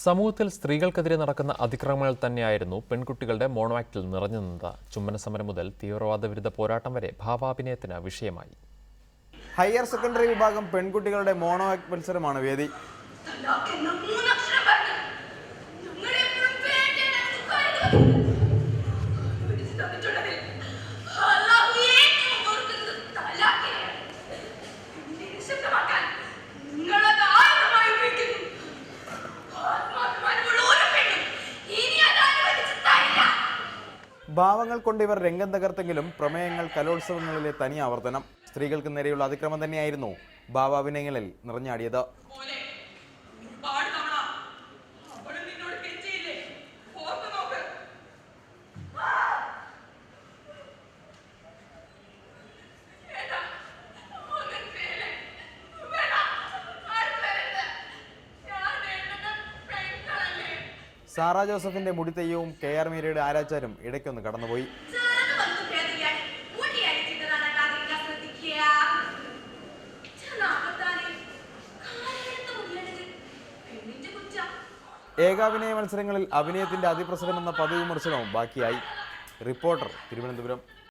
സമൂഹത്തിൽ സ്ത്രീകൾക്കെതിരെ നടക്കുന്ന അതിക്രമങ്ങൾ തന്നെയായിരുന്നു പെൺകുട്ടികളുടെ മോണോ ആക്ടിൽ നിറഞ്ഞു നിന്നത്. ചുംബന സമരം മുതൽ തീവ്രവാദ വിരുദ്ധ പോരാട്ടം വരെ ഭാവാഭിനയത്തിന് വിഷയമായി. ഹയർ സെക്കൻഡറി വിഭാഗം പെൺകുട്ടികളുടെ മോണോ ആക്ട് മത്സരമാണ് വേദി. ഭാവങ്ങൾ കൊണ്ട് ഇവർ രംഗം തകർത്തെങ്കിലും പ്രമേയങ്ങൾ കലോത്സവങ്ങളിലെ തനി ആവർത്തനം. സ്ത്രീകൾക്ക് നേരെയുള്ള അതിക്രമം തന്നെയായിരുന്നു ഭാവാഭിനയങ്ങളിൽ നിറഞ്ഞാടിയത്. സാറാ ജോസഫിന്റെ മുടിത്തെയ്യവും KR മീരയുടെ ആരാച്ചാരും ഇടയ്ക്കൊന്ന് കടന്നുപോയി. ഏകാഭിനയ മത്സരങ്ങളിൽ അഭിനയത്തിന്റെ അതിപ്രസരമെന്ന പതിവ് വിമർശനവും ബാക്കിയായി. റിപ്പോർട്ടർ, തിരുവനന്തപുരം.